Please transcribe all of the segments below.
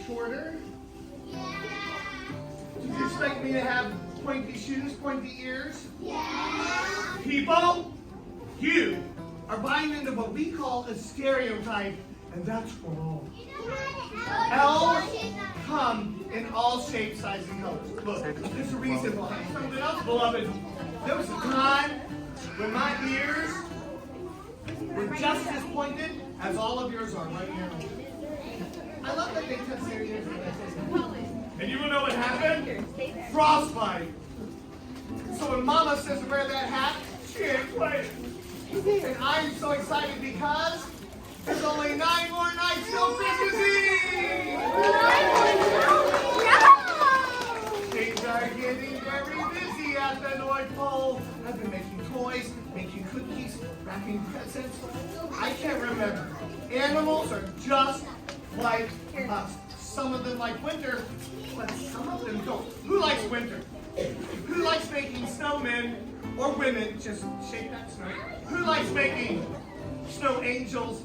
shorter? Did you expect me to have pointy shoes, pointy ears? Yeah. People, you are buying into what we call a stereotype, and that's wrong. Elves come in all shapes, sizes, and colors. Look, there's a reason why. Something else, beloved. There was a time when my ears were just as pointed as all of yours are right now. I love that they touch their ears when they say something. And you will know what happened? Frostbite. So when Mama says to wear that hat, she ain't playing. And I'm so excited because there's only 9 more nights till Christmas Eve! Things are getting very busy at the North Pole. I've been making toys, making cookies, wrapping presents. I can't remember. Animals are just like us. Some of them like winter, but some of them don't. Who likes winter? Who likes making snowmen or women? Just shake that snow. Who likes making snow angels?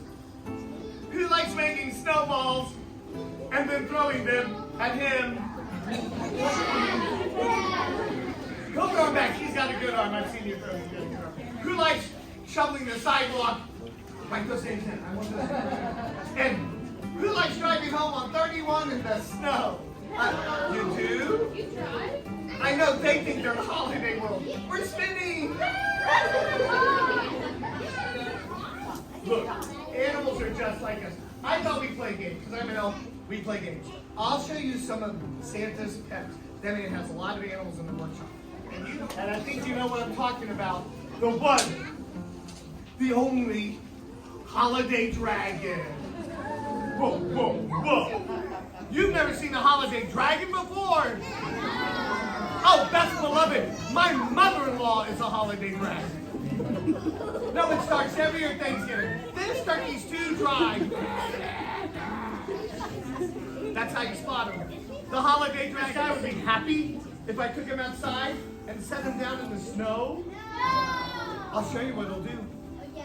Who likes making snowballs and then throwing them at him? Go throw him back. He's got a good arm. I've seen you throw him. He's got a good arm. Who likes shoveling the sidewalk like those things? I want those. And who likes driving home on 31 in the snow? You do? You drive? I know they think they're in a holiday world. We're spinning. Look, animals are just like us. I thought we play games, because I'm an elf, we play games. I'll show you some of Santa's pets. That man has a lot of animals in the workshop. And I think you know what I'm talking about. The one, the only holiday dragon. Whoa, whoa, whoa. You've never seen a holiday dragon before. Oh, best beloved, my mother-in-law is a holiday dragon. No, it starts every year Thanksgiving. This turkey's too dry. That's how you spot him. The holiday dragon guy would be happy if I took him outside and set him down in the snow. I'll show you what he'll do.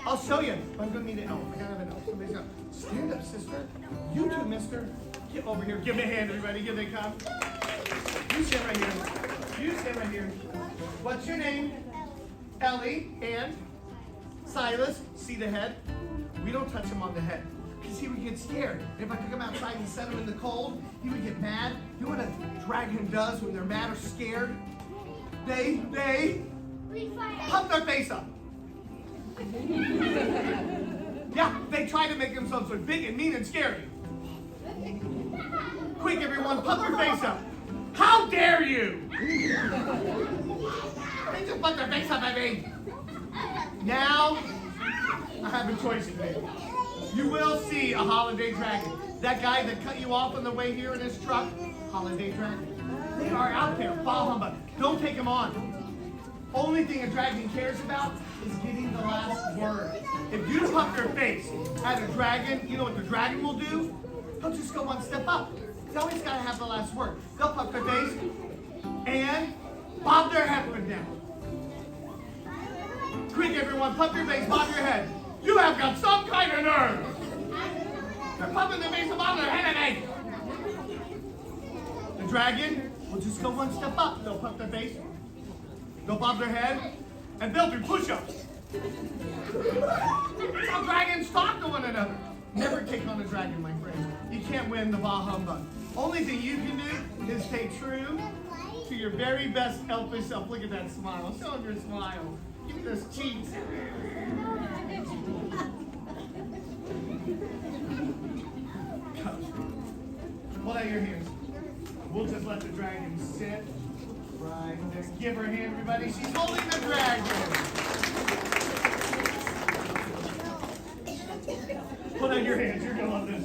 I'll show you. I'm going to need an elf. I gotta have an elf. Somebody's got stand up, sister. You too, mister. Get over here. Give me a hand, everybody. Give me a cup. You stand right here. You stand right here. What's your name? Ellie and Silas. See the head? We don't touch him on the head because he would get scared. And if I took him outside and set him in the cold, he would get mad. You know what a dragon does when they're mad or scared? They pump their face up. Yeah, they try to make themselves look big and mean and scary. Quick, everyone, pump your face up. How dare you? They just put their face up at me. Now, I have a choice to make. You will see a holiday dragon. That guy that cut you off on the way here in his truck, holiday dragon. They are out there, bah humbug. Don't take them on. Only thing a dragon cares about is getting the last word. If you pump your face at a dragon, you know what the dragon will do? He'll just go one step up. He's always got to have the last word. They'll pump their face and bob their head up and down. Quick, everyone, pump your face, bob your head. You have got some kind of nerve. They're pumping their face and bobbing their head at me. The dragon will just go one step up. They'll pump their face, they'll bob their head, and they'll do push-ups. That's how dragons talk to one another. Never take on a dragon, my friends. You can't win the bah humbug. Only thing you can do is stay true to your very best elfish self. Look at that smile. Show them your smile. Give me those cheeks. Hold out your hands. We'll just let the dragon sit right there. Give her a hand, everybody. She's holding the dragon. Put out your hands. You're going to love this.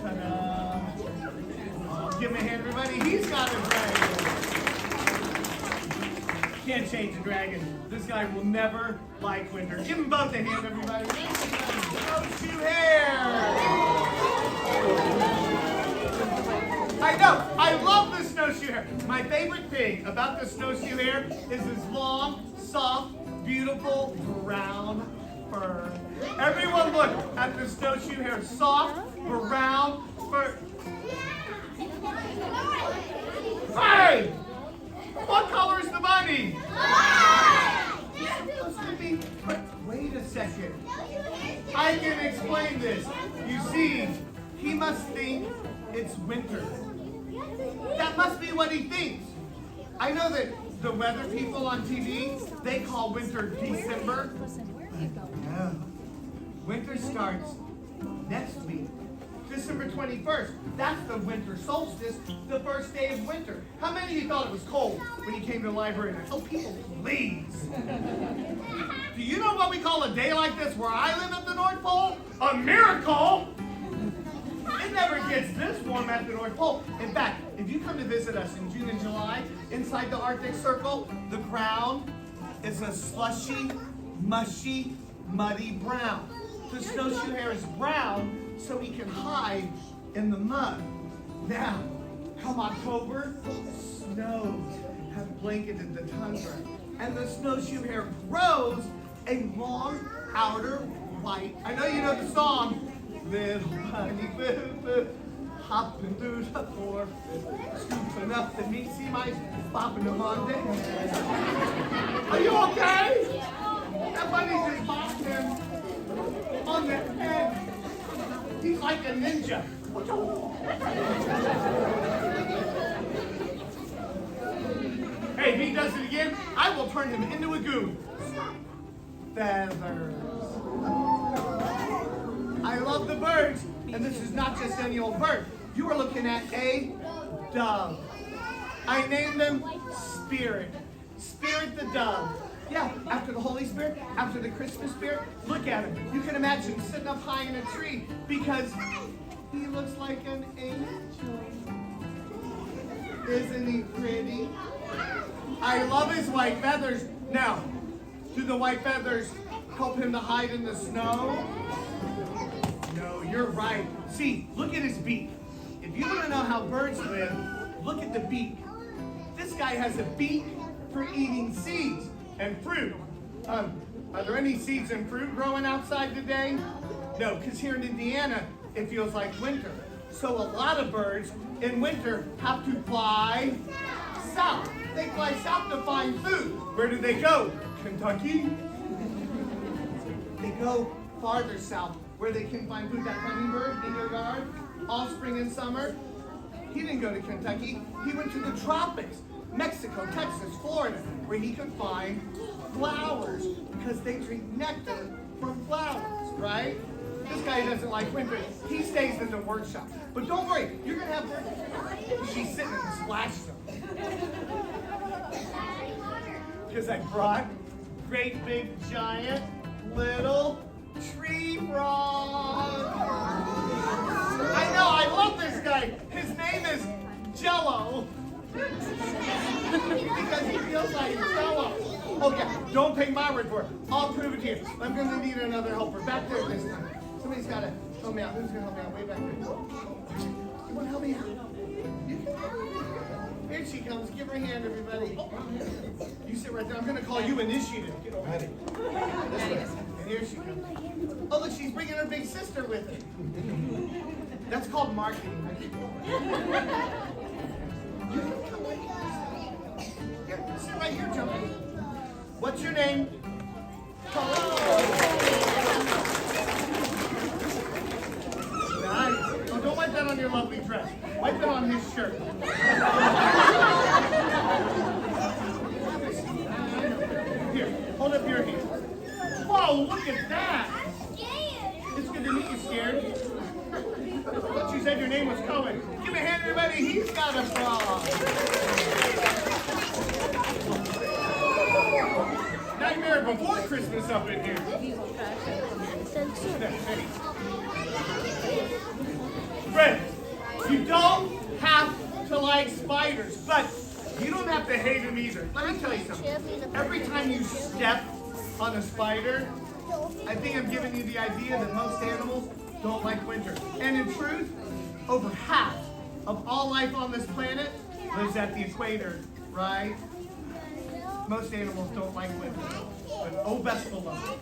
Ta-da. Give him a hand, everybody. He's got a dragon. Can't change a dragon. This guy will never like winter. Give him both a hand, everybody. Snowshoe hair. I know. I love the snowshoe hair. My favorite thing about the snowshoe hair is this long, soft, beautiful brown fur. Everyone look at the snowshoe hair. Soft, brown for... Hey! What color is the bunny? It's supposed to be... But wait a second. I can explain this. You see, he must think it's winter. That must be what he thinks. I know that the weather people on TV, they call winter December. No. Winter starts next week. December 21st. That's the winter solstice, the first day of winter. How many of you thought it was cold when you came to the library? Oh, people, please. Do you know what we call a day like this where I live at the North Pole? A miracle! It never gets this warm at the North Pole. In fact, if you come to visit us in June and July, inside the Arctic Circle, the ground is a slushy, mushy, muddy brown. The snowshoe hare is brown so he can hide in the mud. Now, come October, snows have blanketed the tundra, and the snowshoe hare grows a long outer white. I know you know the song. Little bunny boo boo, hopping through the forest, scooping up the meat, see mice, popping them on the head. Are you okay? That bunny just popped him on the head. He's like a ninja. Hey, if he does it again, I will turn him into a goon. Feathers. I love the birds, and this is not just any old bird. You are looking at a dove. I named them Spirit. Spirit the dove. Yeah, after the Holy Spirit, after the Christmas spirit, look at him. You can imagine sitting up high in a tree because he looks like an angel. Isn't he pretty? I love his white feathers. Now, do the white feathers help him to hide in the snow? No, you're right. See, look at his beak. If you want to know how birds live, look at the beak. This guy has a beak for eating seeds and fruit. Are there any seeds and fruit growing outside today? No, because here in Indiana, it feels like winter. So a lot of birds in winter have to fly south. They fly south to find food. Where do they go? Kentucky? They go farther south where they can find food. That hummingbird in your yard, all spring and summer, he didn't go to Kentucky. He went to the tropics. Mexico, Texas, Florida, where he could find flowers because they drink nectar from flowers, right? This guy doesn't like winter. He stays in the workshop. But don't worry, you're going to have birds. She's sitting in the splash zone. Because I brought great big giant little tree frog. I know, I love this guy. His name is Jello. Because he feels like Jello. Oh yeah, don't take my word for it. I'll prove it to you. I'm going to need another helper. Back there this time. Somebody's got to help me out. Who's going to help me out? Way back there. You want to help me out? You can. Here she comes. Give her a hand, everybody. You sit right there. I'm going to call you initiative. Get ready. This way. And here she comes. Oh, look, she's bringing her big sister with her. That's called marketing. Here, sit right here, Jumpy. What's your name? Nice. Oh, don't wipe that on your lovely dress. Wipe it on his shirt. Here, hold up your hand. Whoa, look at that. It's good to meet you, Scared. I thought you said your name was Cohen. Give me a hand, everybody. He's got a frog. Nightmare before Christmas up in here. Friends, you don't have to like spiders, but you don't have to hate them either. Let me tell you something. Every time you step on a spider, I think I'm giving you the idea that most animals don't like winter. And in truth, over half of all life on this planet lives at the equator, right? Most animals don't like winter. But oh, best beloved,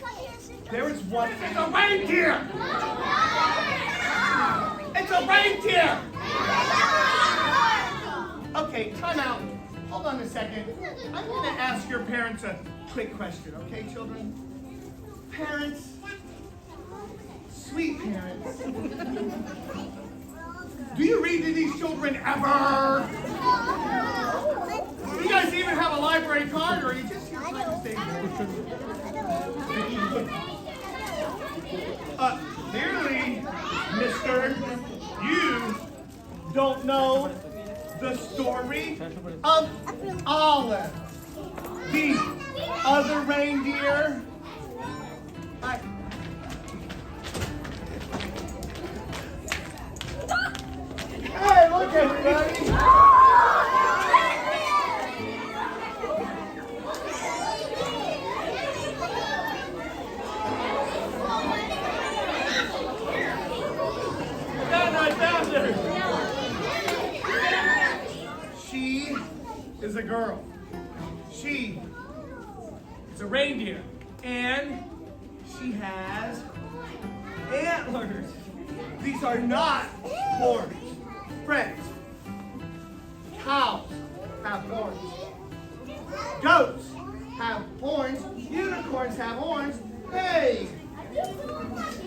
there is one in a reindeer! And It's a reindeer! Okay, time out. Hold on a second. I'm going to ask your parents a quick question, okay, children? Parents, sweet parents, do you read to these children ever? Do you guys even have a library card, or are you just here trying to stay? Clearly, mister, you don't know the story of Olive, the other reindeer. Hey, look everybody! She is a girl. She is a reindeer. And she has antlers. These are not horns. Friends, cows have horns. Goats have horns. Unicorns have horns. Hey!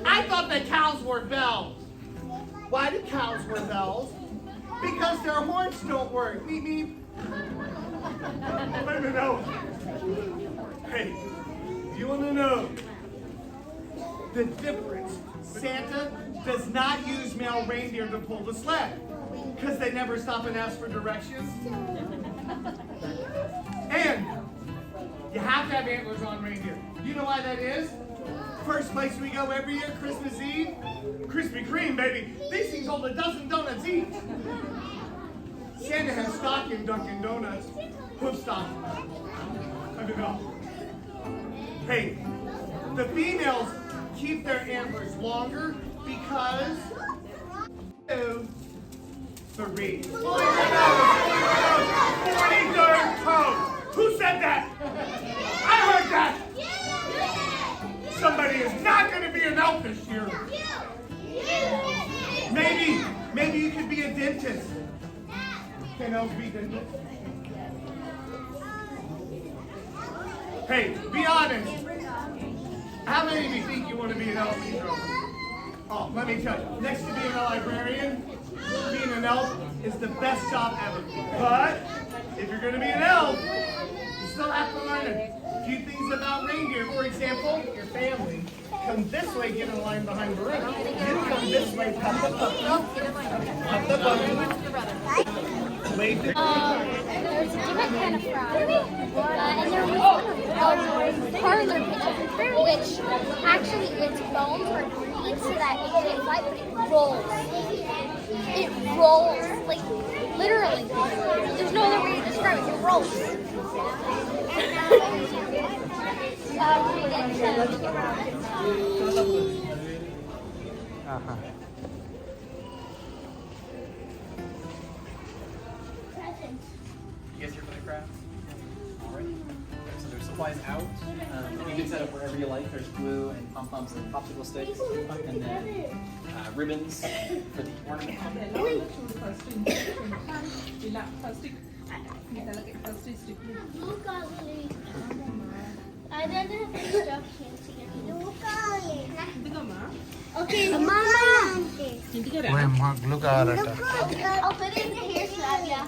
I thought that cows were bells. Why do cows wear bells? Because their horns don't work. Meep, meep. Wait a minute, no. Hey, you want to know the difference? Santa does not use male reindeer to pull the sled because they never stop and ask for directions. And you have to have antlers on reindeer. You know why that is? First place we go every year, Christmas Eve, Krispy Kreme, baby. These things hold a dozen donuts each. Santa has stock in Dunkin' Donuts. Hoof stock. I don't know. Hey, the females keep their antlers longer because three. 43rd toe. Who said that? I heard that. Somebody is not going to be an elf this year. Maybe you could be a dentist. Can elves be dentists? Hey, be honest. How many of you think you want to be an elf? Oh, let me tell you. Next to being a librarian, being an elf is the best job ever. But if you're going to be an elf, you still have to learn a few things about reindeer. For example, your family. Come this way, get in line behind the ring. You come this way, pop the puppy. Pop the puppy. Wave the There's a different kind of frog. And there was a parlor pigeon, which actually its bones are green so that it can fly, but it rolls. It rolls, like literally. There's no other way to describe it. It rolls. You guys here for the crafts? Alright. So there's supplies out. You can set up wherever you like. There's glue and pom-poms and popsicle sticks. And then ribbons for the ornament. I don't have instructions here. Okay, Mama. Look at it. I'll put it in the hair strap, yeah.